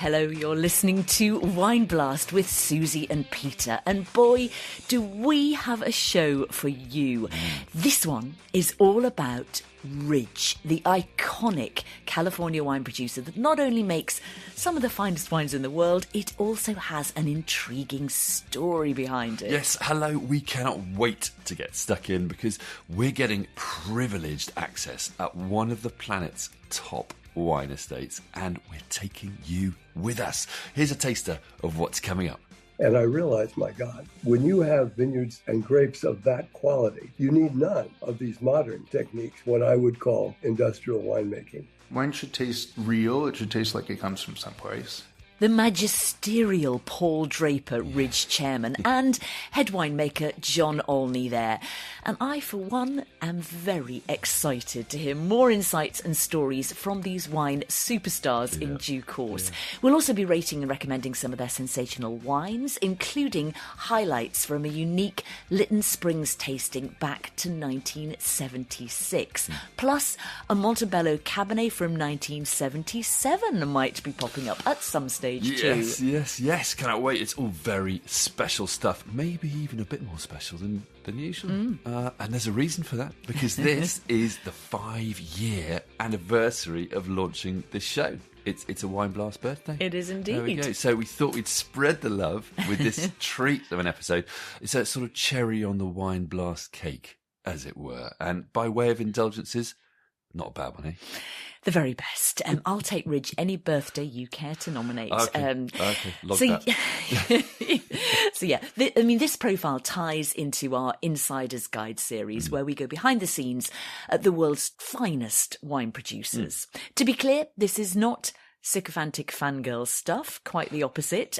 Hello, you're listening to Wine Blast with Susie and Peter. And boy, do we have a show for you. This one is all about Ridge, the iconic California wine producer that not only makes some of the finest wines in the world, it also has an intriguing story behind it. Yes, hello, we cannot wait to get stuck in because we're getting privileged access at one of the planet's top wine estates, and we're taking you with us. Here's a taster of what's coming up. And I realized, my God, when you have vineyards and grapes of that quality, you need none of these modern techniques, what I would call industrial winemaking. Wine should taste real. It should taste like it comes from someplace. The magisterial Paul Draper, Ridge Chairman, and head winemaker John Olney there. And I, for one, am very excited to hear more insights and stories from these wine superstars in due course. We'll also be rating and recommending some of their sensational wines, including highlights from a unique Lytton Springs tasting back to 1976. Plus, a Monte Bello Cabernet from 1977 might be popping up at some stage. Yes. Cannot wait. It's all very special stuff. Maybe even a bit more special than usual. And there's a reason for that, because this is the 5-year anniversary of launching this show. It's a Wine Blast birthday. It is indeed. There we go. So we thought we'd spread the love with this treat of an episode. It's a sort of cherry on the Wine Blast cake, as it were. And by way of indulgences, not a bad one, eh? The very best. I'll take, Ridge, any birthday you care to nominate. Okay, log that. This profile ties into our Insider's Guide series, where we go behind the scenes at the world's finest wine producers. To be clear, this is not sycophantic fangirl stuff, quite the opposite.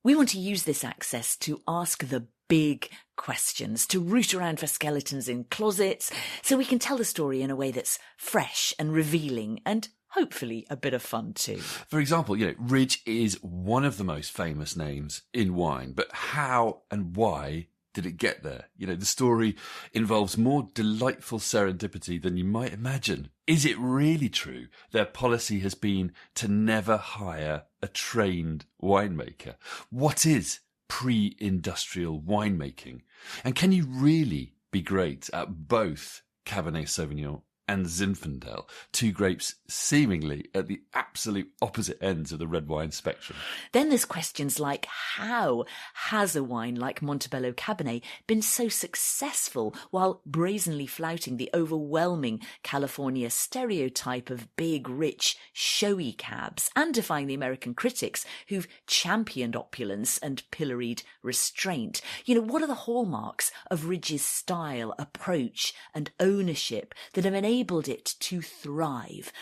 We want to use this access to ask the big questions, to root around for skeletons in closets, so we can tell the story in a way that's fresh and revealing and hopefully a bit of fun too. For example, Ridge is one of the most famous names in wine, but how and why did it get there? The story involves more delightful serendipity than you might imagine. Is it really true their policy has been to never hire a trained winemaker? What is pre-industrial winemaking? And can you really be great at both Cabernet Sauvignon and Zinfandel, two grapes seemingly at the absolute opposite ends of the red wine spectrum? Then there's questions like, how has a wine like Monte Bello Cabernet been so successful while brazenly flouting the overwhelming California stereotype of big, rich, showy cabs, and defying the American critics who've championed opulence and pilloried restraint? What are the hallmarks of Ridge's style, approach and ownership that have enabled it to thrive?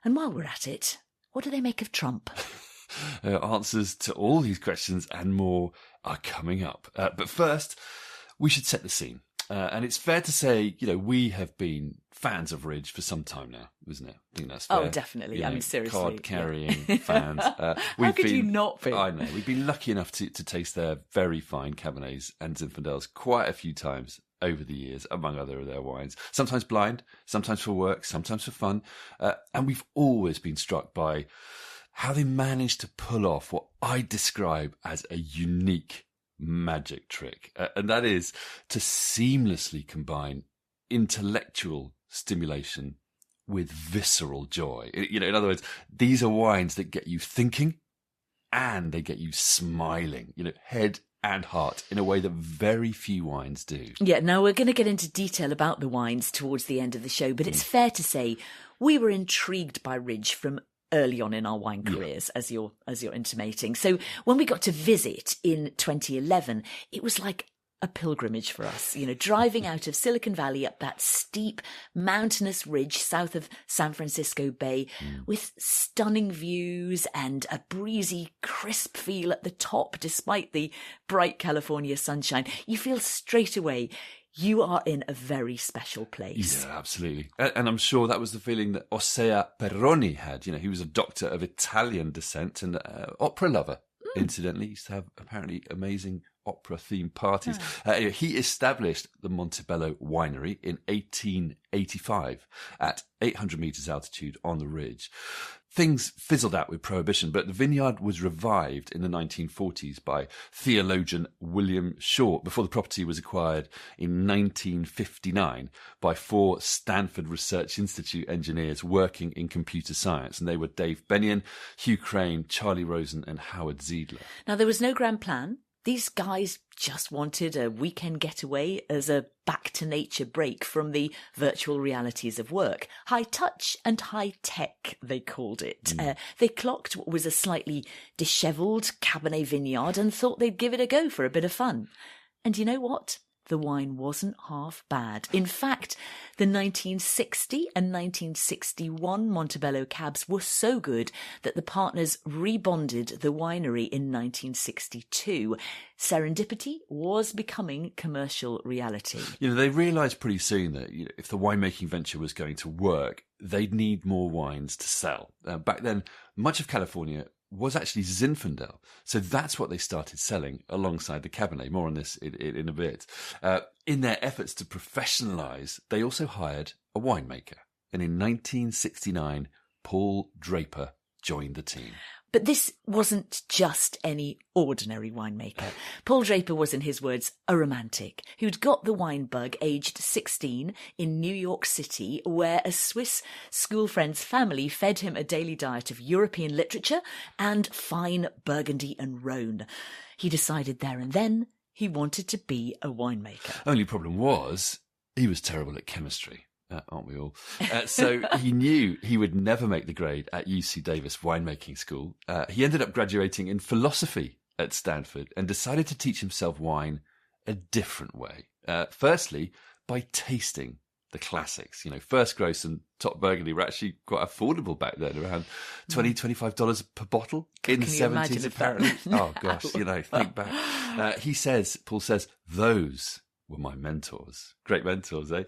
And while we're at it, what do they make of Trump? Answers to all these questions and more are coming up. But first, we should set the scene. And it's fair to say, we have been fans of Ridge for some time now, isn't it? I think that's fair. Oh, definitely. Seriously. Card-carrying fans. How could you not be? I know. We've been lucky enough to taste their very fine Cabernets and Zinfandels quite a few times over the years, among other of their wines. Sometimes blind, sometimes for work, sometimes for fun. And we've always been struck by how they managed to pull off what I describe as a unique magic trick. And that is to seamlessly combine intellectual stimulation with visceral joy. In other words, these are wines that get you thinking and they get you smiling, head and heart, in a way that very few wines do. Yeah, now we're going to get into detail about the wines towards the end of the show, but it's fair to say we were intrigued by Ridge from early on in our wine careers, as you're intimating. So when we got to visit in 2011, it was like a pilgrimage for us, driving out of Silicon Valley up that steep mountainous ridge south of San Francisco Bay with stunning views and a breezy, crisp feel at the top despite the bright California sunshine. You feel straight away you are in a very special place. Yeah, absolutely. And I'm sure that was the feeling that Osea Perroni had. He was a doctor of Italian descent and opera lover. Incidentally, he used to have apparently amazing opera-themed parties. He established the Monte Bello winery in 1885 at 800 metres altitude on the ridge. Things fizzled out with Prohibition, but the vineyard was revived in the 1940s by theologian William Short before the property was acquired in 1959 by 4 Stanford Research Institute engineers working in computer science. And they were Dave Bennion, Hugh Crane, Charlie Rosen and Howard Ziedler. Now, there was no grand plan. These guys just wanted a weekend getaway as a back-to-nature break from the virtual realities of work. High touch and high tech, they called it. They clocked what was a slightly dishevelled Cabernet vineyard and thought they'd give it a go for a bit of fun. And you know what? The wine wasn't half bad. In fact, the 1960 and 1961 Monte Bello Cabs were so good that the partners rebonded the winery in 1962. Serendipity was becoming commercial reality. They realised pretty soon that if the winemaking venture was going to work, they'd need more wines to sell. Back then, much of California was actually Zinfandel. So that's what they started selling alongside the Cabernet. More on this in a bit. In their efforts to professionalise, they also hired a winemaker. And in 1969, Paul Draper joined the team. But this wasn't just any ordinary winemaker. Paul Draper was, in his words, a romantic who'd got the wine bug aged 16 in New York City, where a Swiss school friend's family fed him a daily diet of European literature and fine Burgundy and Rhone. He decided there and then he wanted to be a winemaker. Only problem was he was terrible at chemistry. Aren't we all? So he knew he would never make the grade at UC Davis winemaking school. He ended up graduating in philosophy at Stanford and decided to teach himself wine a different way. Firstly, by tasting the classics. First Gross and Top Burgundy were actually quite affordable back then, around $20, $25 per bottle in the 70s, apparently. Oh, gosh, think back. Paul says, those were my mentors. Great mentors, eh?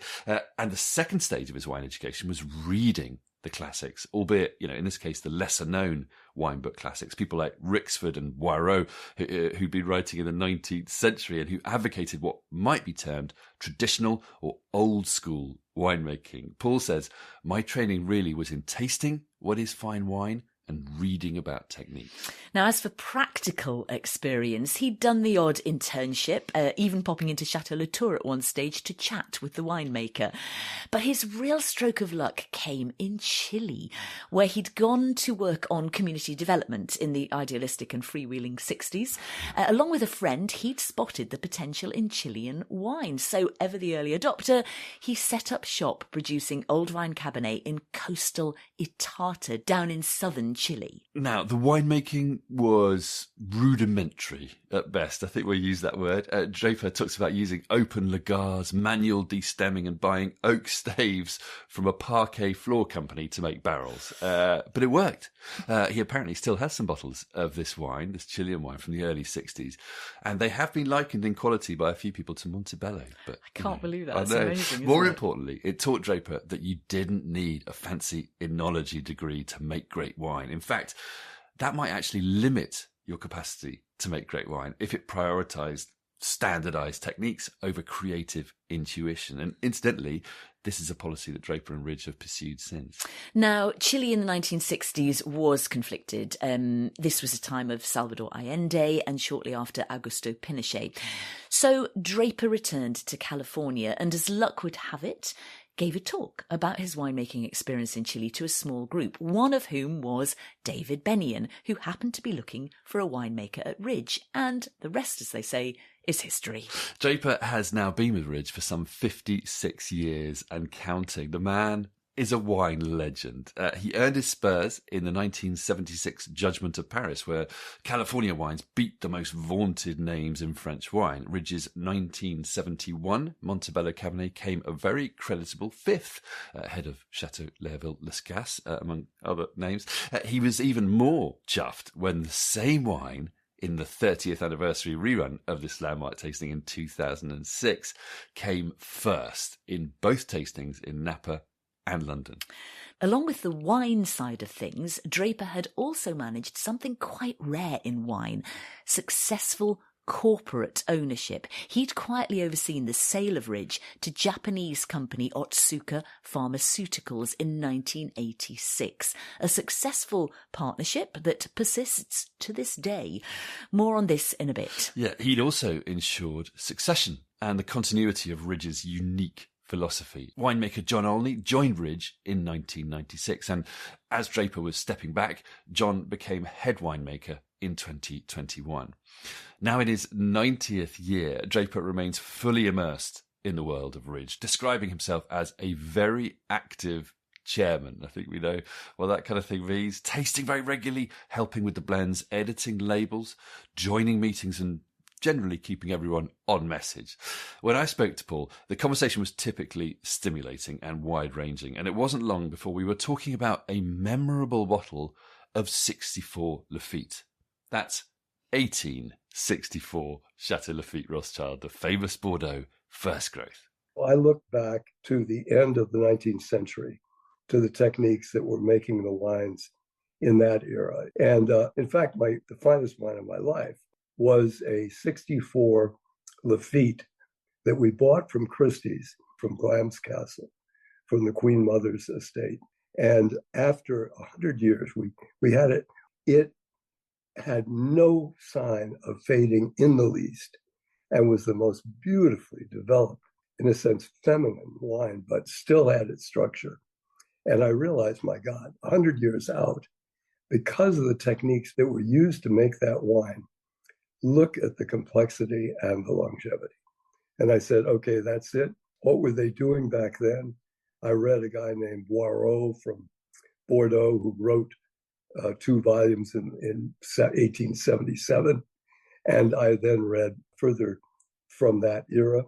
And the second stage of his wine education was reading the classics, albeit, in this case, the lesser-known wine book classics. People like Rixford and Boireau, who'd been writing in the 19th century and who advocated what might be termed traditional or old-school winemaking. Paul says, my training really was in tasting what is fine wine and reading about techniques. Now, as for practical experience, he'd done the odd internship, even popping into Chateau Latour at one stage to chat with the winemaker. But his real stroke of luck came in Chile, where he'd gone to work on community development in the idealistic and freewheeling 60s. Along with a friend, he'd spotted the potential in Chilean wine. So, ever the early adopter, he set up shop producing old vine Cabernet in coastal Itata, down in southern Chile. Now, the winemaking was rudimentary at best. I think we'll use that word. Draper talks about using open lagars, manual destemming and buying oak staves from a parquet floor company to make barrels. But it worked. He apparently still has some bottles of this wine, this Chilean wine from the early 60s. And they have been likened in quality by a few people to Monte Bello. But I can't believe that. That's amazing. More importantly, it taught Draper that you didn't need a fancy enology degree to make great wine. In fact, that might actually limit your capacity to make great wine if it prioritized standardized techniques over creative intuition. And incidentally, this is a policy that Draper and Ridge have pursued since. Now, Chile in the 1960s was conflicted. This was a time of Salvador Allende and shortly after Augusto Pinochet. So Draper returned to California and, as luck would have it, gave a talk about his winemaking experience in Chile to a small group, one of whom was David Bennion, who happened to be looking for a winemaker at Ridge. And the rest, as they say, is history. Draper has now been with Ridge for some 56 years and counting. The man is a wine legend. He earned his spurs in the 1976 Judgment of Paris, where California wines beat the most vaunted names in French wine. Ridge's 1971 Monte Bello Cabernet came a very creditable fifth, ahead of Chateau Leerville-Lescasse, among other names. He was even more chuffed when the same wine, in the 30th anniversary rerun of this landmark tasting in 2006, came first in both tastings in Napa and London. Along with the wine side of things, Draper had also managed something quite rare in wine: successful corporate ownership. He'd quietly overseen the sale of Ridge to Japanese company Otsuka Pharmaceuticals in 1986, a successful partnership that persists to this day. More on this in a bit. Yeah, he'd also ensured succession and the continuity of Ridge's unique philosophy. Winemaker John Olney joined Ridge in 1996, and as Draper was stepping back, John became head winemaker in 2021. Now in his 90th year, Draper remains fully immersed in the world of Ridge, describing himself as a very active chairman. I think we know what that kind of thing means. Tasting very regularly, helping with the blends, editing labels, joining meetings, and generally keeping everyone on message. When I spoke to Paul, the conversation was typically stimulating and wide-ranging, and it wasn't long before we were talking about a memorable bottle of 64 Lafite. That's 1864 Chateau Lafite Rothschild, the famous Bordeaux first growth. I look back to the end of the 19th century, to the techniques that were making the wines in that era. And in fact, the finest wine of my life was a 64 Lafite that we bought from Christie's, from Glamis Castle, from the Queen Mother's estate. And after 100 years, we had it. It had no sign of fading in the least and was the most beautifully developed, in a sense, feminine wine, but still had its structure. And I realized, my God, 100 years out, because of the techniques that were used to make that wine, look at the complexity and the longevity. And I said, okay, that's it. What were they doing back then? I read a guy named Boireau from Bordeaux who wrote 2 volumes in 1877. And I then read further from that era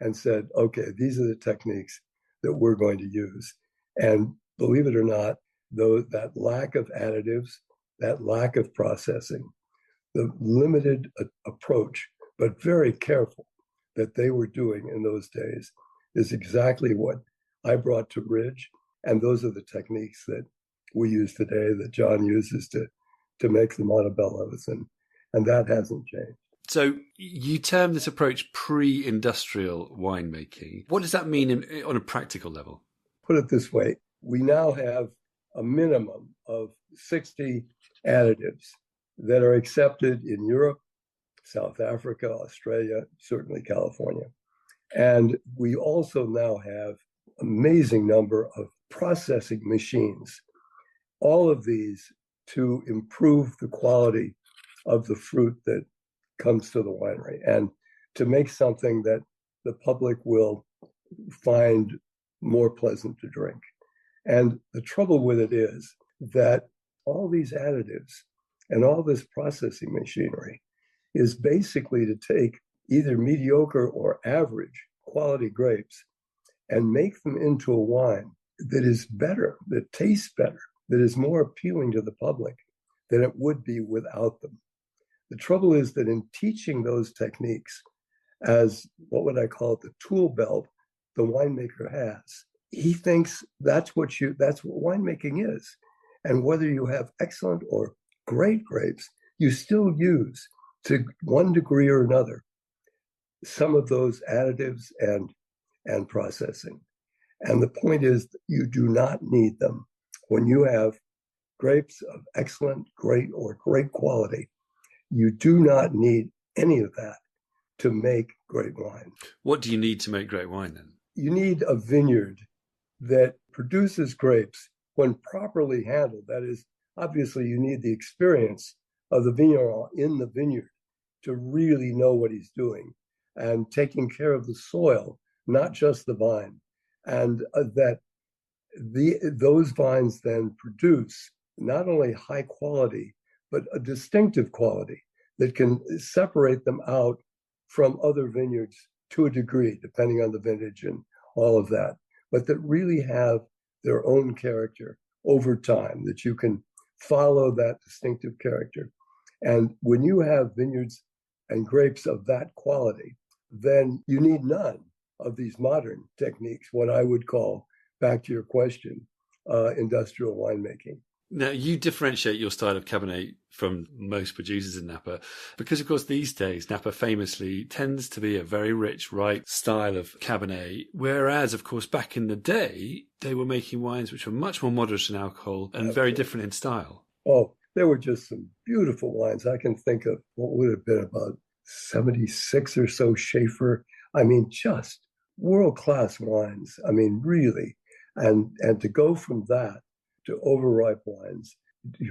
and said, okay, these are the techniques that we're going to use. And believe it or not, that lack of additives, that lack of processing, the limited approach, but very careful, that they were doing in those days is exactly what I brought to Ridge. And those are the techniques that we use today, that John uses to make the Monte Bellos, and that hasn't changed. So you term this approach pre-industrial winemaking. What does that mean on a practical level? Put it this way, we now have a minimum of 60 additives that are accepted in Europe, South Africa, Australia, certainly California. And we also now have an amazing number of processing machines, all of these to improve the quality of the fruit that comes to the winery and to make something that the public will find more pleasant to drink. And the trouble with it is that all these additives and all this processing machinery is basically to take either mediocre or average quality grapes and make them into a wine that is better, that tastes better, that is more appealing to the public than it would be without them. The trouble is that in teaching those techniques as, what would I call it, the tool belt the winemaker has, he thinks that's what winemaking is. And whether you have excellent or great grapes, you still use, to one degree or another, some of those additives and processing. And the point is, you do not need them. When you have grapes of excellent, great, or great quality, you do not need any of that to make great wine. What do you need to make great wine then? You need a vineyard that produces grapes when properly handled. That is, obviously, you need the experience of the vigneron in the vineyard to really know what he's doing and taking care of the soil, not just the vine. And those vines then produce not only high quality, but a distinctive quality that can separate them out from other vineyards to a degree, depending on the vintage and all of that, but that really have their own character over time, that you can follow that distinctive character. And when you have vineyards and grapes of that quality, then you need none of these modern techniques, what I would call, back to your question, industrial winemaking. Now, you differentiate your style of Cabernet from most producers in Napa because, of course, these days, Napa famously tends to be a very rich, ripe style of Cabernet, whereas, of course, back in the day, they were making wines which were much more moderate in alcohol and very different in style. Oh, there were just some beautiful wines. I can think of what would have been about 76 or so Schaefer. I mean, just world-class wines. I mean, really. And to go from that to overripe wines,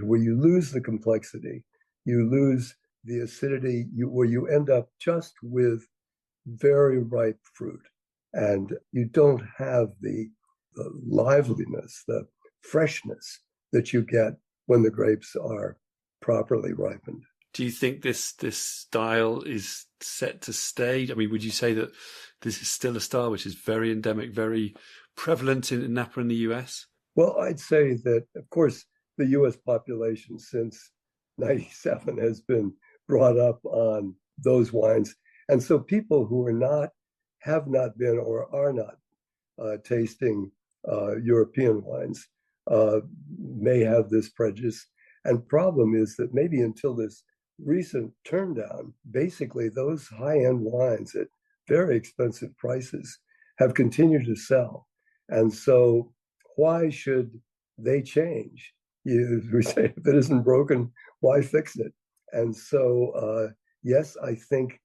where you lose the complexity, you lose the acidity, where you end up just with very ripe fruit. And you don't have the liveliness, the freshness that you get when the grapes are properly ripened. Do you think this style is set to stay? I mean, would you say that this is still a style which is very endemic, very prevalent in Napa in the US? Well, I'd say that, of course, the U.S. population since 97 has been brought up on those wines. And so people who have not been or are not tasting European wines may have this prejudice. And problem is that maybe until this recent turndown, basically those high-end wines at very expensive prices have continued to sell. And so why should they change? We say, if it isn't broken, why fix it? And so, yes, I think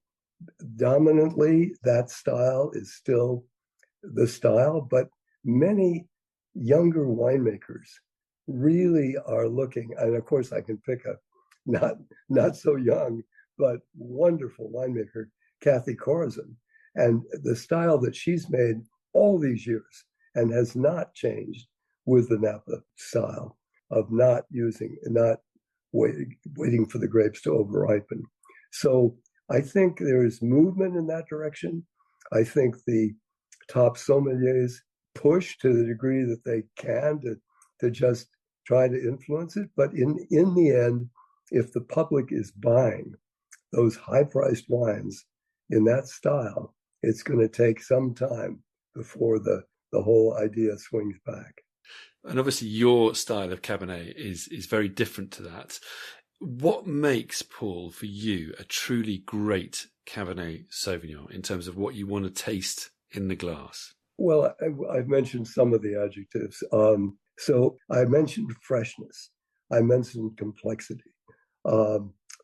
dominantly that style is still the style, but many younger winemakers really are looking, and of course I can pick a not so young, but wonderful winemaker, Kathy Corazon, and the style that she's made all these years and has not changed with the Napa style of not waiting for the grapes to overripen. So I think there is movement in that direction. I think the top sommeliers push to the degree that they can to just try to influence it. But in the end, if the public is buying those high-priced wines in that style, it's going to take some time before the whole idea swings back. And obviously your style of Cabernet is very different to that. What makes, Paul, for you, a truly great Cabernet Sauvignon in terms of what you want to taste in the glass? Well, I've mentioned some of the adjectives. So I mentioned freshness. I mentioned complexity,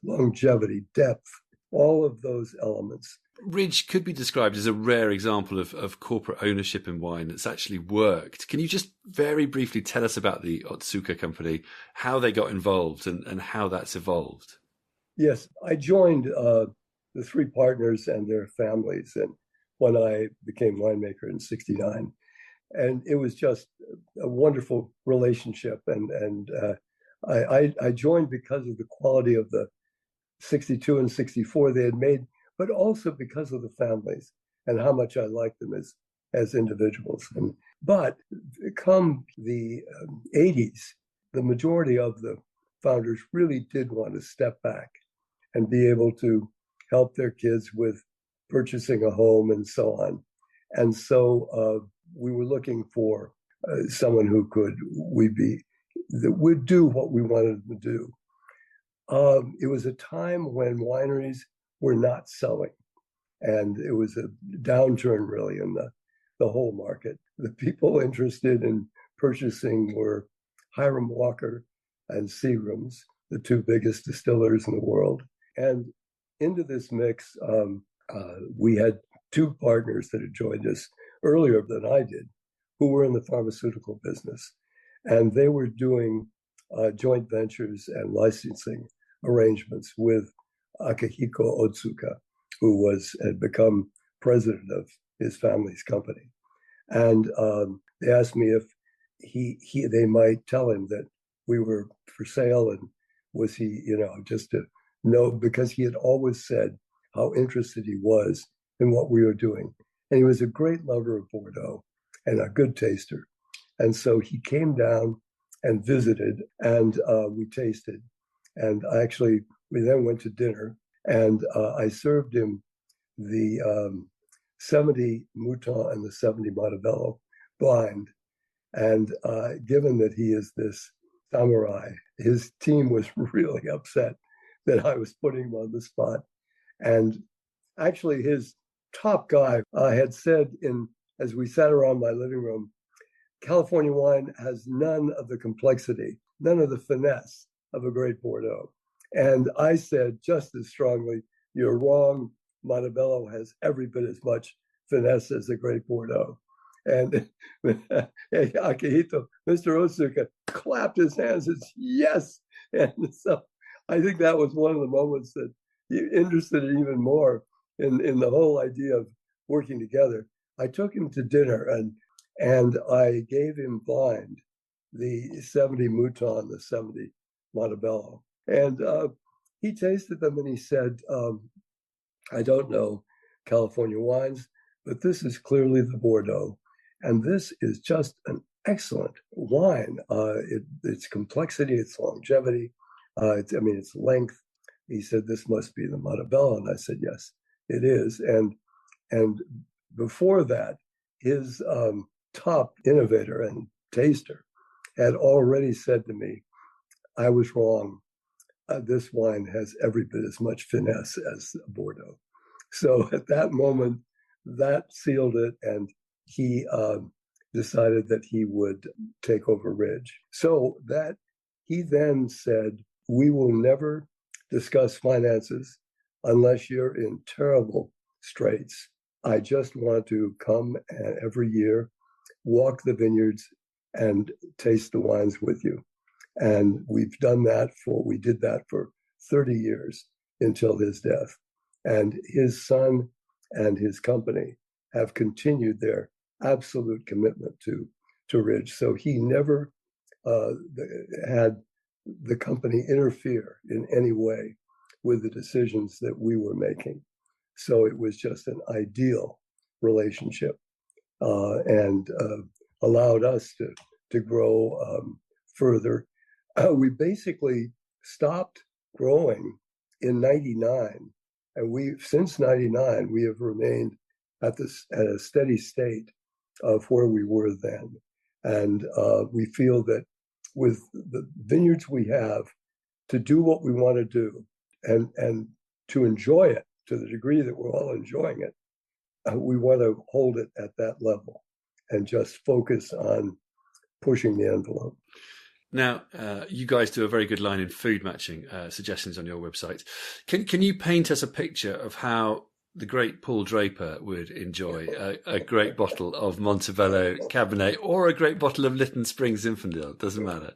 longevity, depth, all of those elements. Ridge could be described as a rare example of corporate ownership in wine that's actually worked. Can you just very briefly tell us about the Otsuka company, how they got involved and how that's evolved? Yes, I joined the three partners and their families and when I became winemaker in '69. And it was just a wonderful relationship. And I joined because of the quality of the 62 and 64 they had made, but also because of the families and how much I liked them as individuals. But come the 80s, the majority of the founders really did want to step back and be able to help their kids with purchasing a home and so on. And so we were looking for someone who that would do what we wanted them to do. It was a time when wineries were not selling, and it was a downturn really in the whole market. The people interested in purchasing were Hiram Walker and Seagram's, the two biggest distillers in the world. And into this mix, we had two partners that had joined us earlier than I did, who were in the pharmaceutical business. And they were doing joint ventures and licensing arrangements with Akihiko Otsuka, who had become president of his family's company. And they asked me if they might tell him that we were for sale, and was he, just to know, because he had always said how interested he was in what we were doing. And he was a great lover of Bordeaux and a good taster. And so he came down and visited, and we tasted. And we then went to dinner, and I served him the 70 Mouton and the 70 Monte Bello blind. And given that he is this samurai. His team was really upset that I was putting him on the spot. And actually, his top guy had said, as we sat around my living room, California wine has none of the complexity, none of the finesse of a great Bordeaux. And I said just as strongly, you're wrong. Monte Bello has every bit as much finesse as a great Bordeaux. And Akihito, Mr. Otsuka, clapped his hands and said, yes. And so I think that was one of the moments that he interested even more in the whole idea of working together. I took him to dinner and I gave him blind the 70 Mouton, the 70 Monte Bello. And he tasted them and he said, I don't know California wines, but this is clearly the Bordeaux. And this is just an excellent wine. Its complexity, its longevity, its length. He said, this must be the Monte Bello. And I said, yes, it is. And before that, his top innovator and taster had already said to me, I was wrong. This wine has every bit as much finesse as Bordeaux. So at that moment, that sealed it, and he decided that he would take over Ridge. So that he then said, we will never discuss finances unless you're in terrible straits. I just want to come every year, walk the vineyards, and taste the wines with you. And we did that for 30 years until his death. And his son and his company have continued their absolute commitment to Ridge. So he never had the company interfere in any way with the decisions that we were making. So it was just an ideal relationship and allowed us to grow further. We basically stopped growing in 99. And since 99, we have remained at a steady state of where we were then. And we feel that with the vineyards we have, to do what we want to do and to enjoy it to the degree that we're all enjoying it, we want to hold it at that level and just focus on pushing the envelope. Now, you guys do a very good line in food matching suggestions on your website. Can you paint us a picture of how the great Paul Draper would enjoy a great bottle of Monte Bello Cabernet or a great bottle of Lytton Springs Zinfandel? Doesn't matter.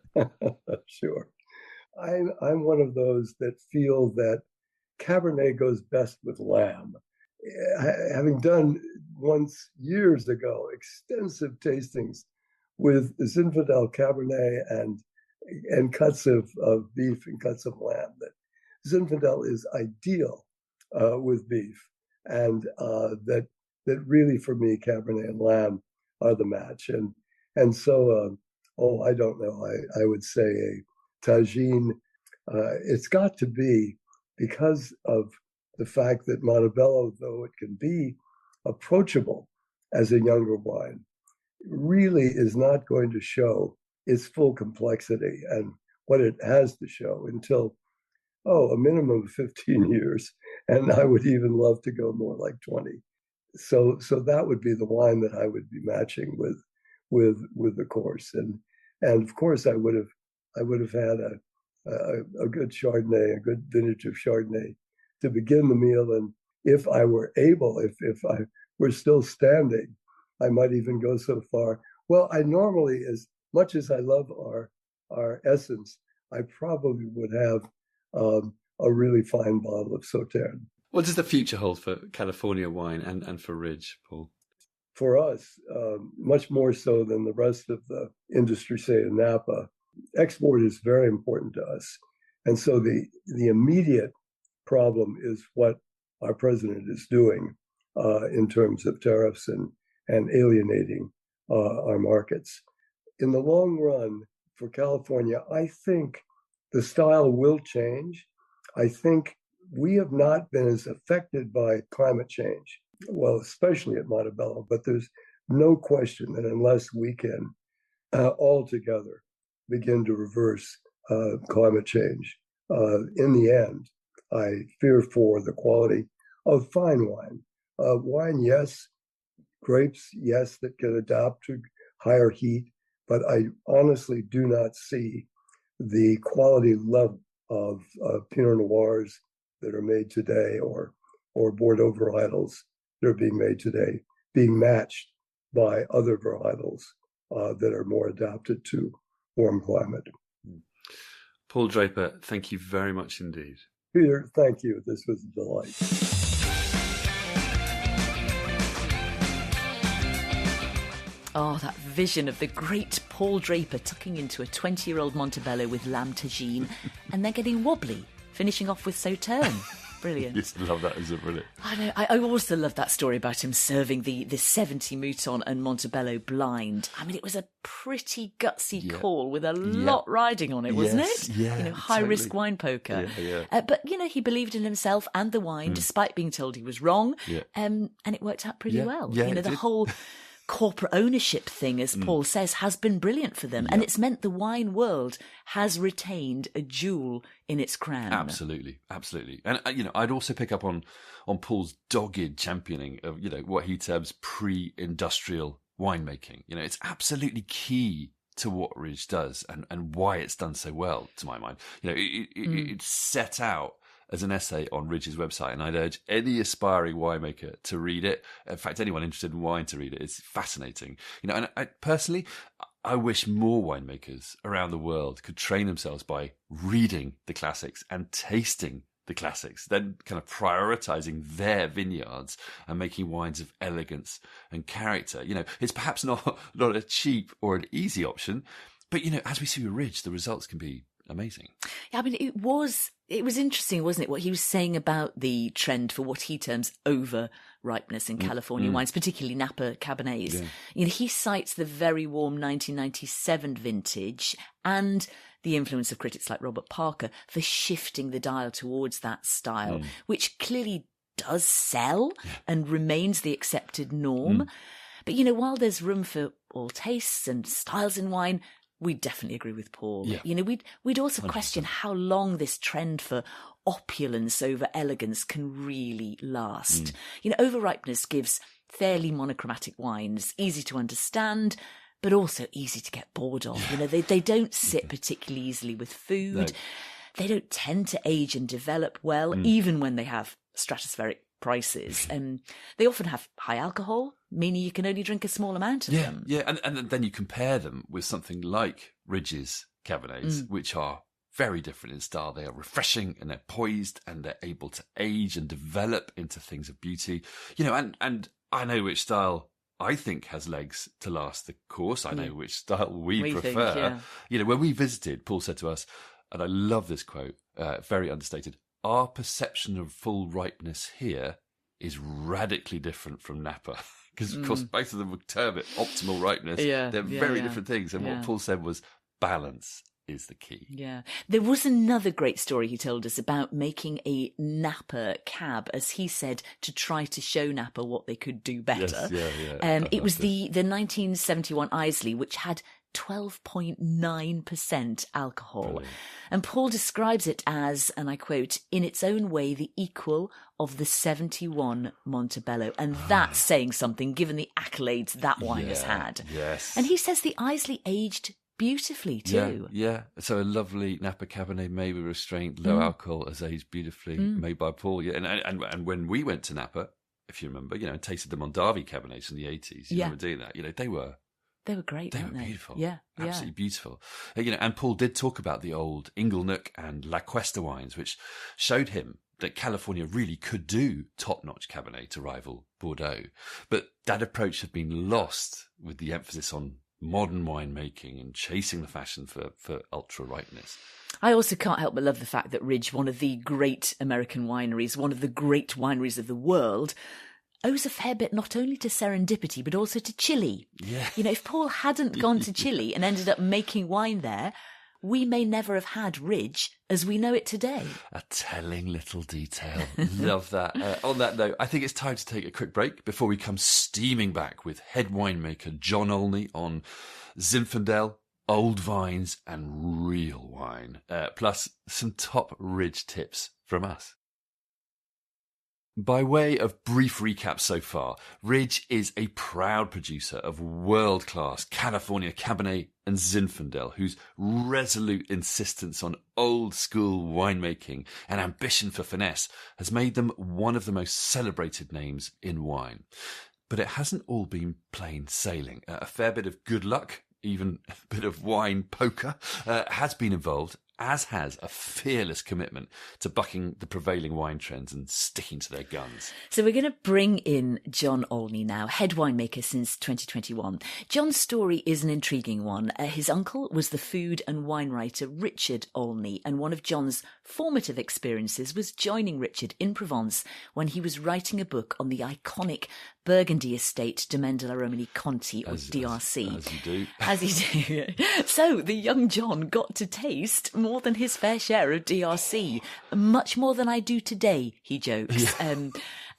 Sure. I'm one of those that feel that Cabernet goes best with lamb. Having done once years ago extensive tastings with Zinfandel Cabernet and cuts of beef and cuts of lamb, that Zinfandel is ideal with beef, and that really for me Cabernet and lamb are the match, and so I don't know, I would say a tagine. It's got to be, because of the fact that Monte Bello, though it can be approachable as a younger wine, really is not going to show its full complexity and what it has to show until, a minimum of 15 years. And I would even love to go more like 20. So that would be the wine that I would be matching with the course. And of course I would have had a good Chardonnay, a good vintage of Chardonnay to begin the meal. And if I were able, if I were still standing, I might even go so far. Well, I normally, as much as I love our essence, I probably would have a really fine bottle of Sauternes. What does the future hold for California wine and for Ridge, Paul? For us, much more so than the rest of the industry, say in Napa, export is very important to us. And so the immediate problem is what our president is doing in terms of tariffs and alienating our markets. In the long run, for California, I think the style will change. I think we have not been as affected by climate change, well, especially at Monte Bello, but there's no question that unless we can all together begin to reverse climate change. In the end, I fear for the quality of fine wine. Wine, yes. Grapes, yes, that can adapt to higher heat, but I honestly do not see the quality level of Pinot Noirs that are made today, or Bordeaux varietals that are being made today, being matched by other varietals that are more adapted to warm climate. Paul Draper, thank you very much indeed. Peter, thank you. This was a delight. Oh, that vision of the great Paul Draper tucking into a 20-year-old Monte Bello with lamb tagine and then getting wobbly, finishing off with Sauterne. Brilliant. Just love that, isn't it? Brilliant. I know. I also love that story about him serving the 70 Mouton and Monte Bello blind. I mean, it was a pretty gutsy call with a lot riding on it, wasn't it? Yeah, high-risk wine poker. But, he believed in himself and the wine, despite being told he was wrong. And it worked out pretty well. The whole corporate ownership thing, as Paul says, has been brilliant for them. And it's meant the wine world has retained a jewel in its crown. Absolutely. And, I'd also pick up on Paul's dogged championing of, what he terms pre-industrial winemaking. It's absolutely key to what Ridge does and why it's done so well, to my mind. It's set out as an essay on Ridge's website, and I'd urge any aspiring winemaker to read it. In fact, anyone interested in wine to read it. It's fascinating. And I personally wish more winemakers around the world could train themselves by reading the classics and tasting the classics, then kind of prioritizing their vineyards and making wines of elegance and character. It's perhaps not a cheap or an easy option, but, as we see with Ridge, the results can be amazing. Yeah, I mean, it was interesting, wasn't it, what he was saying about the trend for what he terms over ripeness in California wines, particularly Napa Cabernets. He cites the very warm 1997 vintage and the influence of critics like Robert Parker for shifting the dial towards that style, which clearly does sell and remains the accepted norm. But, while there's room for all tastes and styles in wine, we definitely agree with Paul. We'd also 100%. Question how long this trend for opulence over elegance can really last. Overripeness gives fairly monochromatic wines, easy to understand, but also easy to get bored of. They don't sit particularly easily with food. No. They don't tend to age and develop well, even when they have stratospheric prices. They often have high alcohol, meaning you can only drink a small amount of them. And then you compare them with something like Ridge's Cabernets, which are very different in style. They are refreshing and they're poised and they're able to age and develop into things of beauty. And I know which style I think has legs to last the course. I know which style we prefer. Think, when we visited, Paul said to us, and I love this quote, very understated, "Our perception of full ripeness here is radically different from Napa." Because, of course, both of them would term it optimal ripeness. They're very different things. And what Paul said was balance is the key. Yeah. There was another great story he told us about making a Napa cab, as he said, to try to show Napa what they could do better. It was the 1971 Islay, which had 12.9% alcohol. Brilliant. And Paul describes it as, and I quote, in its own way, the equal of the 71 Monte Bello. And that's saying something, given the accolades that wine has had. Yes. And he says the Islay aged beautifully too. So a lovely Napa Cabernet made with restraint, low alcohol, has aged beautifully, made by Paul. And when we went to Napa, if you remember, and tasted the Mondavi Cabernets from the 80s, you remember doing that, they were great, weren't they? Beautiful. Yeah. Absolutely beautiful. And Paul did talk about the old Inglenook and La Cuesta wines, which showed him that California really could do top-notch Cabernet to rival Bordeaux. But that approach had been lost with the emphasis on modern winemaking and chasing the fashion for ultra-ripeness. I also can't help but love the fact that Ridge, one of the great American wineries, one of the great wineries of the world, owes a fair bit not only to serendipity, but also to Chile. Yeah. If Paul hadn't gone to Chile and ended up making wine there, we may never have had Ridge as we know it today. A telling little detail. Love that. On that note, I think it's time to take a quick break before we come steaming back with head winemaker John Olney on Zinfandel, old vines and real wine, plus some top Ridge tips from us. By way of brief recap so far, Ridge is a proud producer of world-class California Cabernet and Zinfandel, whose resolute insistence on old-school winemaking and ambition for finesse has made them one of the most celebrated names in wine. But it hasn't all been plain sailing. A fair bit of good luck, even a bit of wine poker, has been involved, as has a fearless commitment to bucking the prevailing wine trends and sticking to their guns. So we're going to bring in John Olney now, head winemaker since 2021. John's story is an intriguing one. His uncle was the food and wine writer Richard Olney, and one of John's formative experiences was joining Richard in Provence when he was writing a book on the iconic Burgundy estate Domaine de la Romanie Conti, or DRC. As you do. As you do. So the young John got to taste more than his fair share of DRC, much more than I do today, he jokes. Yeah.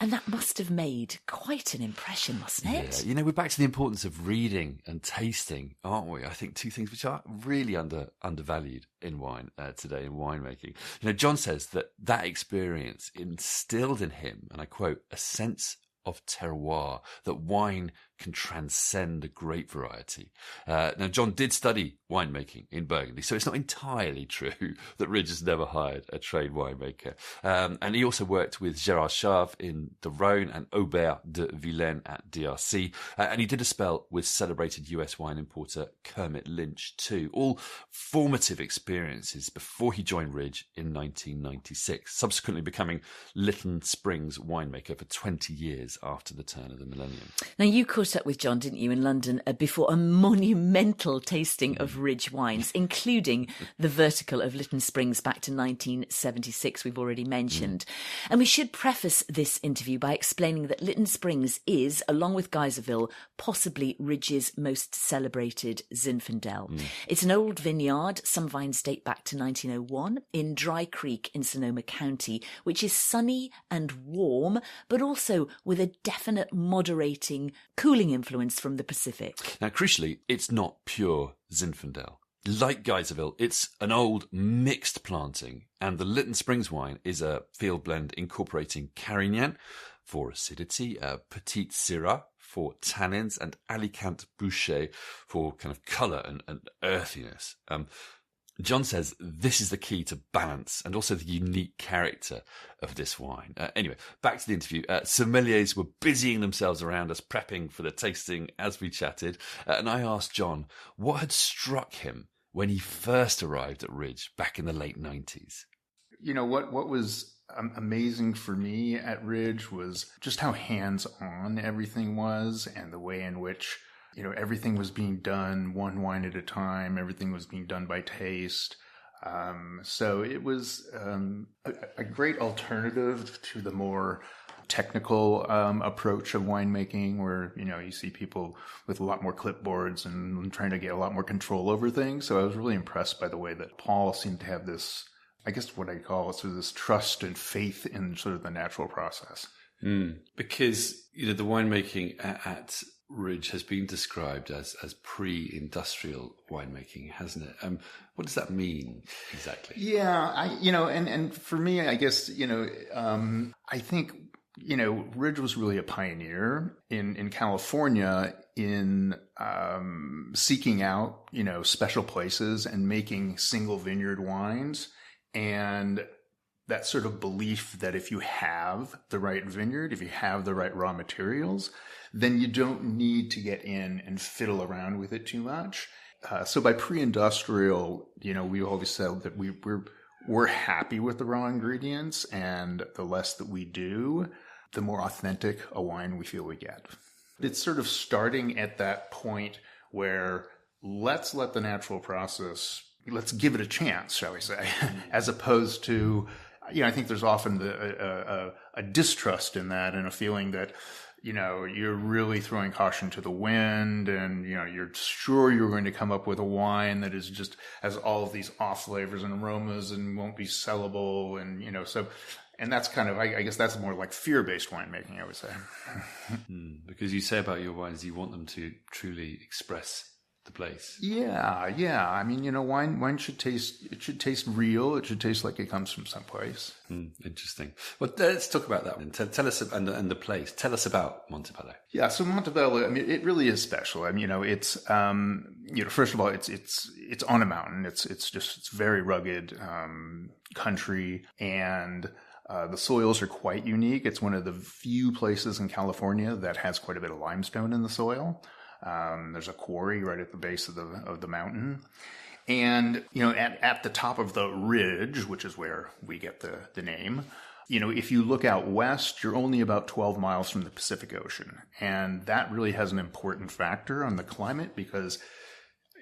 And that must have made quite an impression, mustn't it? Yeah. You know, we're back to the importance of reading and tasting, aren't we? I think two things which are really undervalued in wine today, in winemaking. You know, John says that experience instilled in him, and I quote, a sense of terroir, that wine can transcend a grape variety. Now, John did study winemaking in Burgundy, so it's not entirely true that Ridge has never hired a trained winemaker. And he also worked with Gérard Chave in the Rhône and Aubert de Vilaine at DRC. And he did a spell with celebrated US wine importer Kermit Lynch too. All formative experiences before he joined Ridge in 1996, subsequently becoming Lytton Springs winemaker for 20 years after the turn of the millennium. Now, you caught up with John, didn't you, in London before a monumental tasting of Ridge wines, including the vertical of Lytton Springs back to 1976, we've already mentioned. And we should preface this interview by explaining that Lytton Springs is, along with Geyserville, possibly Ridge's most celebrated Zinfandel. It's an old vineyard. Some vines date back to 1901 in Dry Creek in Sonoma County, which is sunny and warm, but also with a definite moderating, cooling influence from the Pacific. Now, crucially, it's not pure Zinfandel. Like Geyserville, it's an old mixed planting, and the Lytton Springs wine is a field blend incorporating Carignan for acidity, Petite Syrah for tannins, and Alicante Boucher for kind of colour and earthiness. John says this is the key to balance and also the unique character of this wine. Anyway, back to the interview. Sommeliers were busying themselves around us, prepping for the tasting as we chatted. And I asked John what had struck him when he first arrived at Ridge back in the late 90s. You know, what was amazing for me at Ridge was just how hands-on everything was, and the way in which, you know, everything was being done one wine at a time. Everything was being done by taste. So it was a great alternative to the more technical approach of winemaking, where, you know, you see people with a lot more clipboards and trying to get a lot more control over things. So I was really impressed by the way that Paul seemed to have this, I guess what I call sort of this trust and faith in sort of the natural process. Because, you know, the winemaking at Ridge has been described as pre-industrial winemaking, hasn't it? What does that mean exactly? Yeah, and for me, I guess, you know, I think, you know, Ridge was really a pioneer in California in seeking out, you know, special places and making single vineyard wines, and that sort of belief that if you have the right vineyard, if you have the right raw materials, then you don't need to get in and fiddle around with it too much. So by pre-industrial, you know, we always said that we're happy with the raw ingredients, and the less that we do, the more authentic a wine we feel we get. It's sort of starting at that point where let's let the natural process, let's give it a chance, shall we say, as opposed to, you know, I think there's often a distrust in that, and a feeling that, you know, you're really throwing caution to the wind, and, you know, you're sure you're going to come up with a wine that is just has all of these off flavors and aromas and won't be sellable. And, you know, so, and that's kind of, I guess that's more like fear-based winemaking, I would say. Because you say about your wines, you want them to truly express the place. Yeah. I mean, wine should taste real. It should taste like it comes from someplace. Interesting. Well, let's talk about that. And tell us, and the place. Tell us about Monte Bello. Yeah. So Monte Bello, I mean, it really is special. I mean, it's, first of all, it's on a mountain. It's very rugged, country, and the soils are quite unique. It's one of the few places in California that has quite a bit of limestone in the soil. There's a quarry right at the base of the mountain. And, at the top of the ridge, which is where we get the name, if you look out west, you're only about 12 miles from the Pacific Ocean. And that really has an important factor on the climate because,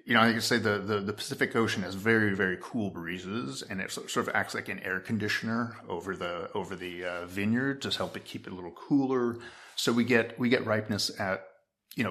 I can say the Pacific Ocean has very, very cool breezes, and it sort of acts like an air conditioner over the vineyard to help it keep it a little cooler. So we get ripeness at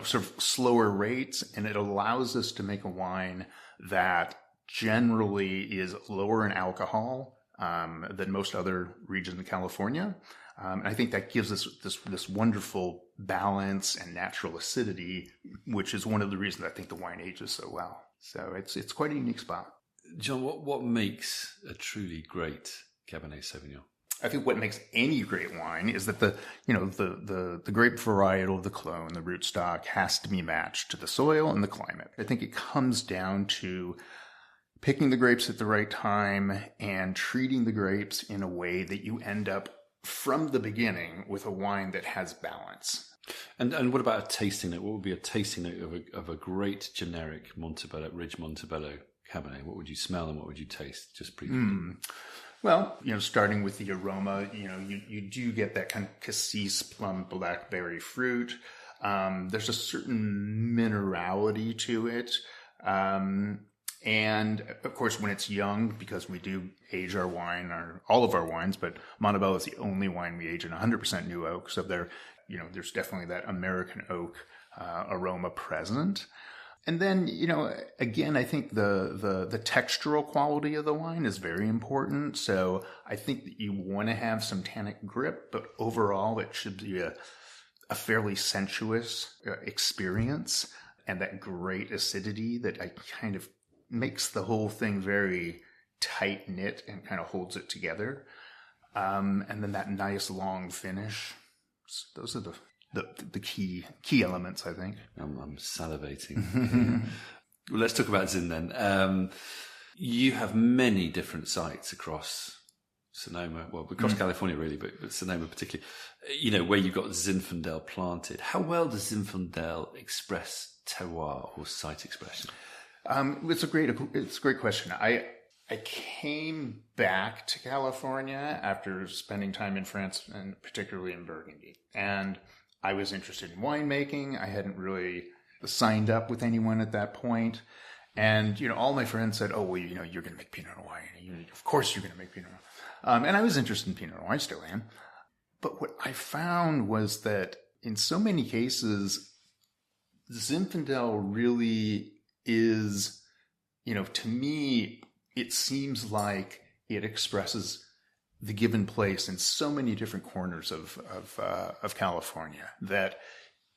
sort of slower rates, and it allows us to make a wine that generally is lower in alcohol than most other regions in California. And I think that gives us this wonderful balance and natural acidity, which is one of the reasons I think the wine ages so well. So it's quite a unique spot. John, what makes a truly great Cabernet Sauvignon? I think what makes any great wine is that the grape varietal, the clone, the rootstock has to be matched to the soil and the climate. I think it comes down to picking the grapes at the right time and treating the grapes in a way that you end up from the beginning with a wine that has balance. And what about a tasting note? What would be a tasting note of a great generic Ridge Monte Bello Cabernet? What would you smell and what would you taste? Just briefly. Well, starting with the aroma, you do get that kind of cassis plum blackberry fruit. There's a certain minerality to it. And of course, when it's young, because we do age our wine, all of our wines, but Monte Bello is the only wine we age in 100% new oak. So there's definitely that American oak aroma present. And then, again, I think the textural quality of the wine is very important. So I think that you want to have some tannic grip, but overall it should be a fairly sensuous experience, and that great acidity that kind of makes the whole thing very tight knit and kind of holds it together. And then that nice long finish. Those are the key elements, I think. I'm salivating. Well, let's talk about Zin then. You have many different sites across Sonoma, across California really, but Sonoma particularly, where you've got Zinfandel planted. How well does Zinfandel express terroir or site expression? It's a great question. I came back to California after spending time in France and particularly in Burgundy. And I was interested in winemaking. I hadn't really signed up with anyone at that point. And, all my friends said, oh, well, you're going to make Pinot Noir. Of course you're going to make Pinot Noir. And I was interested in Pinot Noir. I still am. But what I found was that in so many cases, Zinfandel really is, to me, it seems like it expresses the given place in so many different corners of California that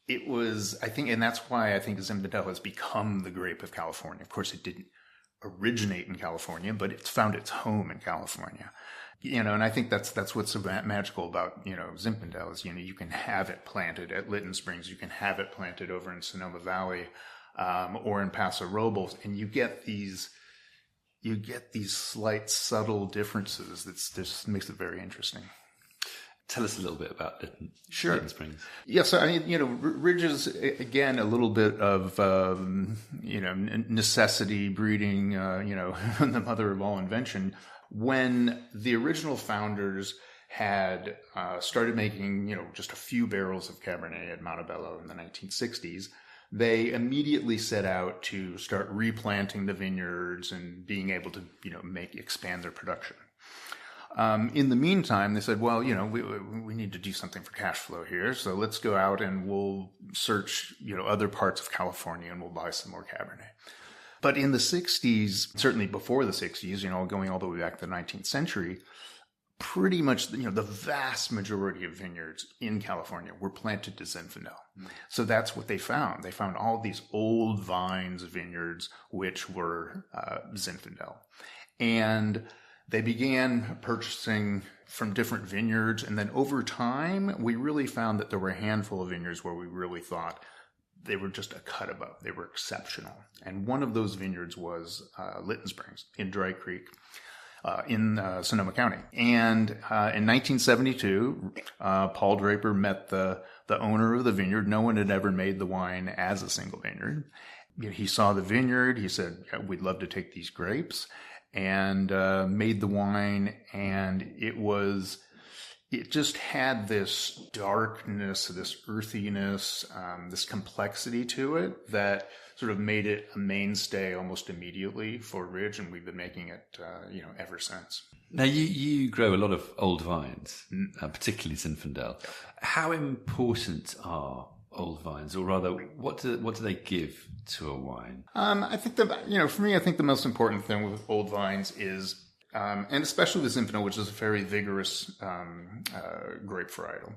it was, I think, and that's why I think Zinfandel has become the grape of California. Of course, it didn't originate in California, but it's found its home in California. And I think that's what's so magical about, Zinfandel is, you can have it planted at Lytton Springs, you can have it planted over in Sonoma Valley, or in Paso Robles, and you get these slight, subtle differences that just makes it very interesting. Tell us a little bit about Lytton Springs. Yeah, so Ridge is, again, a little bit of, necessity breeding, the mother of all invention. When the original founders had started making, just a few barrels of Cabernet at Monte Bello in the 1960s, they immediately set out to start replanting the vineyards and being able to, expand their production. In the meantime, they said, well, we need to do something for cash flow here. So let's go out and we'll search, other parts of California and we'll buy some more Cabernet. But in the 60s, certainly before the 60s, going all the way back to the 19th century, pretty much, the vast majority of vineyards in California were planted to Zinfandel. So that's what they found. They found all these old vines vineyards, which were Zinfandel. And they began purchasing from different vineyards. And then over time, we really found that there were a handful of vineyards where we really thought they were just a cut above. They were exceptional. And one of those vineyards was Lytton Springs in Dry Creek in Sonoma County. And in 1972, Paul Draper met the owner of the vineyard. No one had ever made the wine as a single vineyard. He saw the vineyard. He said, yeah, we'd love to take these grapes, and made the wine. And it just had this darkness, this earthiness, this complexity to it that sort of made it a mainstay almost immediately for Ridge, and we've been making it, ever since. Now, you grow a lot of old vines, particularly Zinfandel. How important are old vines, or rather, what do they give to a wine? I think for me, I think the most important thing with old vines is, and especially with Zinfandel, which is a very vigorous grape varietal.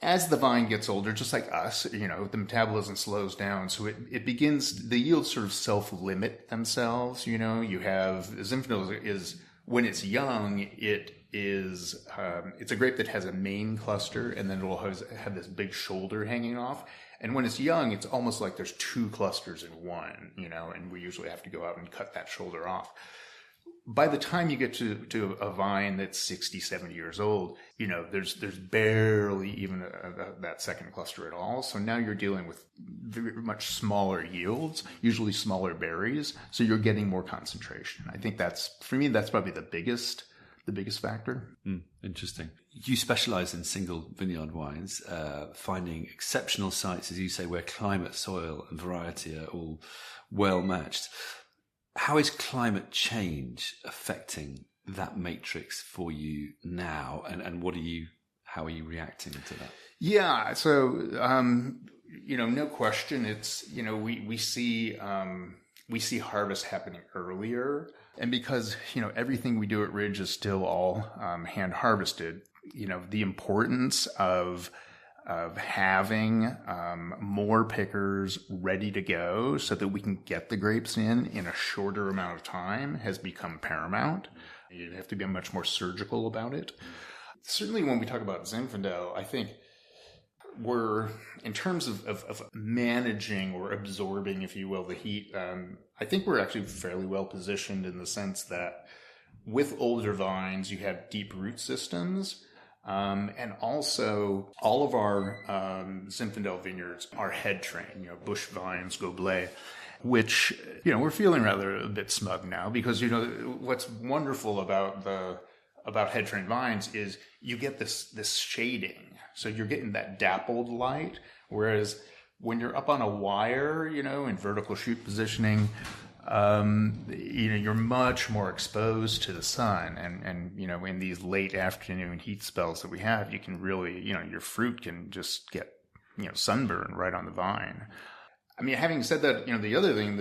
As the vine gets older, just like us, the metabolism slows down. So it begins, the yields sort of self-limit themselves. You have, Zinfandel is, when it's young, it's a grape that has a main cluster, and then it will have this big shoulder hanging off. And when it's young, it's almost like there's two clusters in one, and we usually have to go out and cut that shoulder off. By the time you get to a vine that's 60, 70 years old, there's barely even that second cluster at all. So now you're dealing with very much smaller yields, usually smaller berries. So you're getting more concentration. I think that's probably the biggest factor. Interesting. You specialize in single vineyard wines, finding exceptional sites, as you say, where climate, soil, and variety are all well matched. How is climate change affecting that matrix for you now, and how are you reacting to that? Yeah, so no question, it's we see harvest happening earlier, and because everything we do at Ridge is still all hand harvested. The importance of having more pickers ready to go so that we can get the grapes in a shorter amount of time has become paramount. You have to be much more surgical about it. Certainly when we talk about Zinfandel, I think we're, in terms of managing or absorbing, if you will, the heat, I think we're actually fairly well positioned in the sense that with older vines, you have deep root systems. And also, all of our Zinfandel vineyards are head trained, bush vines, goblet, which, we're feeling rather a bit smug now because, what's wonderful about head trained vines is you get this shading. So you're getting that dappled light, whereas when you're up on a wire, in vertical shoot positioning, you're much more exposed to the sun, and in these late afternoon heat spells that we have, you can really, your fruit can just get, sunburn right on the vine. I mean, having said that, the other thing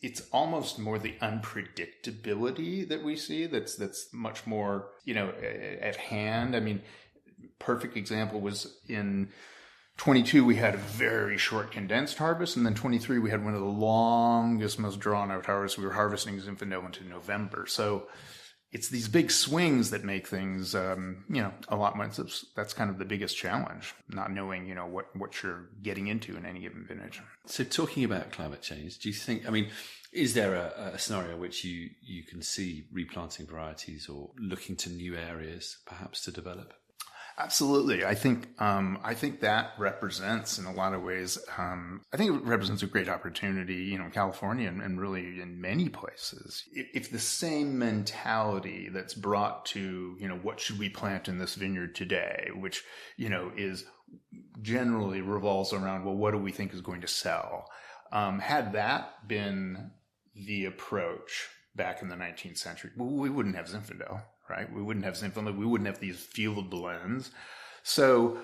it's almost more the unpredictability that we see that's much more, at hand. I mean, perfect example was in 22, we had a very short condensed harvest, and then 23, we had one of the longest, most drawn-out harvests. We were harvesting Zinfandel into November. So it's these big swings that make things, a lot more. That's kind of the biggest challenge, not knowing, what you're getting into in any given vintage. So talking about climate change, do you think, is there a scenario in which you can see replanting varieties or looking to new areas perhaps to develop? Absolutely. I think that represents in a lot of ways, I think it represents a great opportunity, in California and really in many places. If the same mentality that's brought to, what should we plant in this vineyard today, which, is generally revolves around, well, what do we think is going to sell? Had that been the approach back in the 19th century, we wouldn't have Zinfandel. Right? We wouldn't have Zinfandel. We wouldn't have these field blends. So,